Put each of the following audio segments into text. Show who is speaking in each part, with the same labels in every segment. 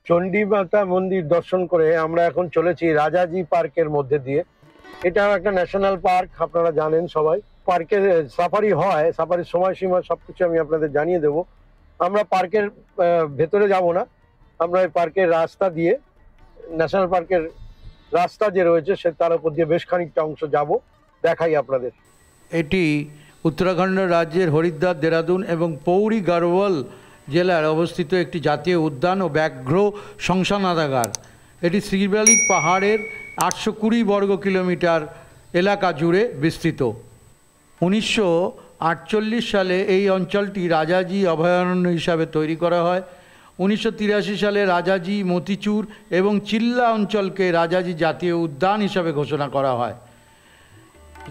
Speaker 1: চণ্ডী মাতা মন্দির দর্শন করে আমরা এখন চলেছি রাজাজি পার্কের মধ্যে দিয়ে। এটা একটা ন্যাশনাল পার্ক, আপনারা জানেন সবাই। পার্কে সাফারি হয়, সাফারির সময়সীমা সবকিছু আমি আপনাদের জানিয়ে দেব। আমরা পার্কের ভেতরে যাব না, আমরা এই পার্কের রাস্তা দিয়ে, ন্যাশনাল পার্কের রাস্তা যে রয়েছে সে তার উপর দিয়ে বেশ খানিকটা অংশ যাব, দেখাই আপনাদের।
Speaker 2: এটি উত্তরাখণ্ড রাজ্যের হরিদ্বার, দেরাদুন এবং পৌরি গাড়োয়াল জেলার অবস্থিত একটি জাতীয় উদ্যান ও ব্যাঘ্র সংসদনাগার। এটি শ্রীবালিক পাহাড়ের 820 বর্গ কিলোমিটার এলাকা জুড়ে বিস্তৃত। 1948 সালে এই অঞ্চলটি রাজাজি অভয়ারণ্য হিসাবে তৈরি করা হয়। 1983 সালে রাজাজি, মতিচুর এবং চিল্লা অঞ্চলকে রাজাজি জাতীয় উদ্যান হিসাবে ঘোষণা করা হয়,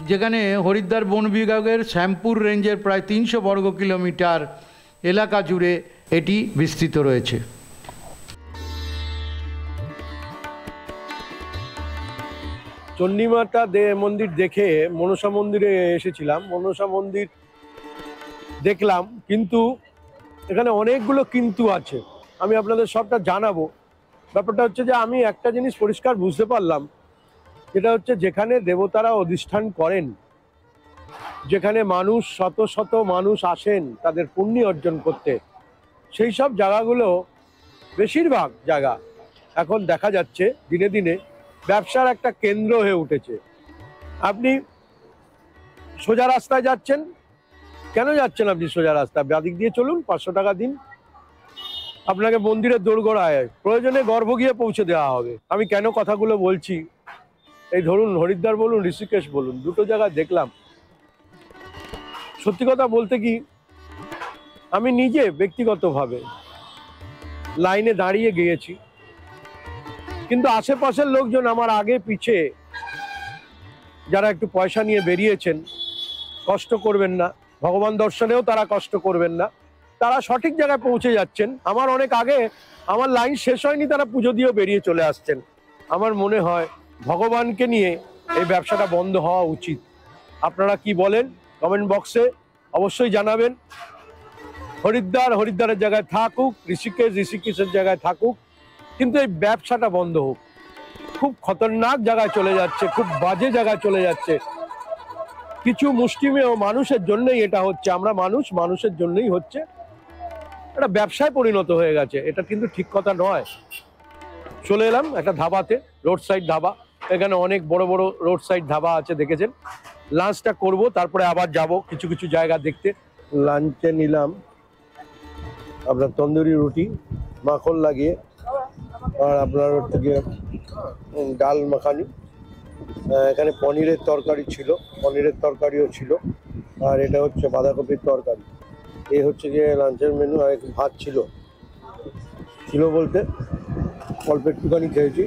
Speaker 2: যেখানে হরিদ্বার বন বিভাগের শ্যামপুর রেঞ্জের প্রায় 300 বর্গ কিলোমিটার এলাকা জুড়ে এটি বিস্তৃত রয়েছে।
Speaker 1: চণ্ডীমাতা মন্দির দেখে মনসা মন্দিরে এসেছিলাম, মনসা মন্দির দেখলাম, কিন্তু এখানে অনেকগুলো কিন্তু আছে, আমি আপনাদের সবটা জানাবো। ব্যাপারটা হচ্ছে যে আমি একটা জিনিস পরিষ্কার বুঝতে পারলাম, যেটা হচ্ছে যেখানে দেবতারা অধিষ্ঠান করেন, যেখানে মানুষ শত শত মানুষ আসেন তাদের পুণ্য অর্জন করতে, সেই সব জায়গাগুলো, বেশিরভাগ জায়গা এখন দেখা যাচ্ছে দিনে দিনে ব্যবসার একটা কেন্দ্র হয়ে উঠেছে। আপনি সোজা রাস্তায় যাচ্ছেন, কেন যাচ্ছেন আপনি সোজা রাস্তায়? বাদিক দিয়ে চলুন, 500 টাকা দিন, আপনাকে মন্দিরের দোরগোড়ায় প্রয়োজনে গর্ভ গিয়ে পৌঁছে দেওয়া হবে। আমি কেন কথাগুলো বলছি, এই ধরুন হরিদ্বার বলুন, ঋষিকেশ বলুন, দুটো জায়গায় দেখলাম। সত্যি কথা বলতে কি, আমি নিজে ব্যক্তিগতভাবে লাইনে দাঁড়িয়ে গিয়েছি, কিন্তু আশেপাশের লোকজন আমার আগে পিছে যারা একটু পয়সা নিয়ে বেরিয়েছেন, কষ্ট করবেন না, ভগবান দর্শনেও তারা কষ্ট করবেন না, তারা সঠিক জায়গায় পৌঁছে যাচ্ছেন। আমার অনেক আগে, আমার লাইন শেষ হয়নি, তারা পুজো দিয়েও বেরিয়ে চলে আসছেন। আমার মনে হয় ভগবানকে নিয়ে এই ব্যবসাটা বন্ধ হওয়া উচিত। আপনারা কি বলেন কমেন্ট বক্সে অবশ্যই জানাবেন। হরিদ্বার হরিদ্বারের জায়গায় থাকুক, ঋষিকেশ ঋষিকেশের জায়গায় থাকুক, কিন্তু এই ব্যবসাটা বন্ধ হোক। খুব খতরনাক জায়গায় চলে যাচ্ছে, খুব বাজে জায়গায় চলে যাচ্ছে। কিছু মুষ্টিমেয় মানুষের জন্যই এটা হচ্ছে, আমরা মানুষের জন্যই হচ্ছে, এটা ব্যবসায় পরিণত হয়ে গেছে। এটা কিন্তু ঠিক কথা নয়। চলে এলাম একটা ধাবাতে, রোড সাইড ধাবা, এখানে অনেক বড় বড় রোড সাইড ধাবা আছে, দেখেছেন। লাঞ্চটা করব, তারপরে আবার যাব কিছু কিছু জায়গা দেখতে। লাঞ্চে নিলাম আপনার তন্দুরি রুটি মাখন লাগিয়ে, আর আপনার হচ্ছে গিয়ে ডাল মাখানি, এখানে পনিরের তরকারি ছিল, পনিরের তরকারিও ছিল, আর এটা হচ্ছে বাঁধাকপির তরকারি। এই হচ্ছে গিয়ে লাঞ্চের মেনু। আর একটু ভাত ছিল বলতে অল্প একটুখানি খেয়েছি।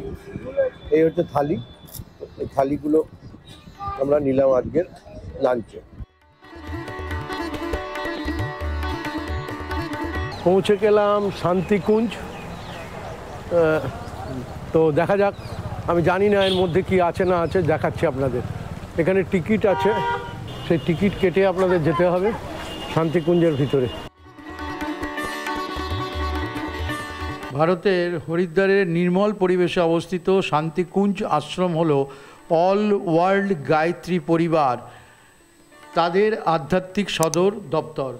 Speaker 1: এই হচ্ছে থালি, এই থালিগুলো আমরা নিলাম আজকের লাঞ্চে। পৌঁছে গেলাম শান্তিকুঞ্জ। তো দেখা যাক, আমি জানি না এর মধ্যে কি আছে না আছে, দেখাচ্ছি আপনাদের। এখানে টিকিট আছে, সেই টিকিট কেটে আপনাদের যেতে হবে শান্তিকুঞ্জের ভিতরে।
Speaker 2: ভারতের হরিদ্বারের নির্মল পরিবেশে অবস্থিত শান্তিকুঞ্জ আশ্রম হল অল ওয়ার্ল্ড গায়ত্রী পরিবার তাদের আধ্যাত্মিক সদর দপ্তর।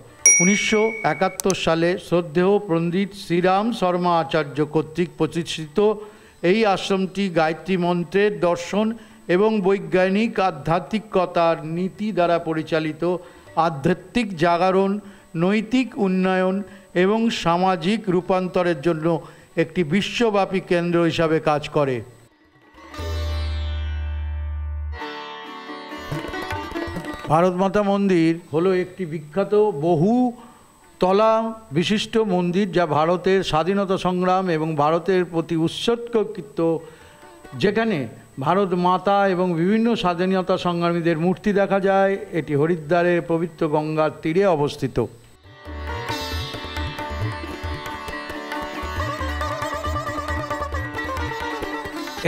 Speaker 2: 1971 সালে শ্রদ্ধেয় পণ্ডিত শ্রীরাম শর্মা আচার্য কর্তৃক প্রতিষ্ঠিত এই আশ্রমটি গায়ত্রী মন্ত্রের দর্শন এবং বৈজ্ঞানিক আধ্যাত্মিকতার নীতি দ্বারা পরিচালিত আধ্যাত্মিক জাগরণ, নৈতিক উন্নয়ন এবং সামাজিক রূপান্তরের জন্য একটি বিশ্বব্যাপী কেন্দ্র হিসাবে কাজ করে। ভারত মাতা মন্দির হলো একটি বিখ্যাত বহু তলা বিশিষ্ট মন্দির, যা ভারতের স্বাধীনতা সংগ্রাম এবং ভারতের প্রতি উৎসর্গীকৃত, যেখানে ভারত মাতা এবং বিভিন্ন স্বাধীনতা সংগ্রামীদের মূর্তি দেখা যায়। এটি হরিদ্বারের পবিত্র গঙ্গার তীরে অবস্থিত।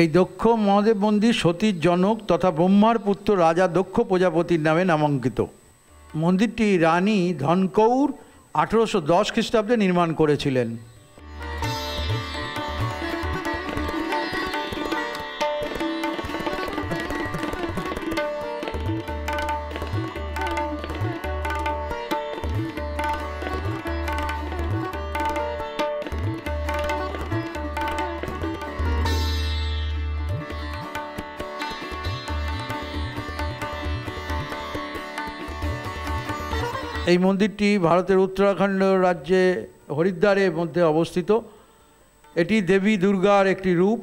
Speaker 2: এই দক্ষ মহাদেব মন্দির সতীর জনক তথা ব্রহ্মার পুত্র রাজা দক্ষ প্রজাপতির নামে নামাঙ্কিত। মন্দিরটি রানী ধনকৌর 1810 খ্রিস্টাব্দে নির্মাণ করেছিলেন। এই মন্দিরটি ভারতের উত্তরাখণ্ড রাজ্যে হরিদ্বারের মধ্যে অবস্থিত। এটি দেবী দুর্গার একটি রূপ।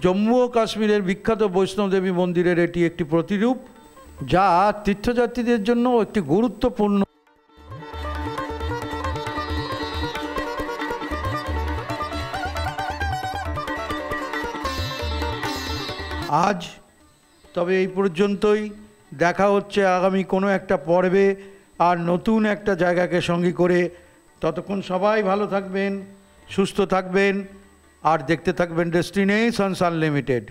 Speaker 2: জম্মু ও কাশ্মীরের বিখ্যাত বৈষ্ণব দেবী মন্দিরের এটি একটি প্রতিরূপ, যা তীর্থযাত্রীদের জন্য একটি গুরুত্বপূর্ণ। আজ তবে এই পর্যন্তই। দেখা হচ্ছে আগামী কোনো একটা পর্বে আর নতুন একটা জায়গাকে সঙ্গী করে। ততক্ষণ সবাই ভালো থাকবেন, সুস্থ থাকবেন আর দেখতে থাকবেন ডেস্টিনেশনস আনলিমিটেড।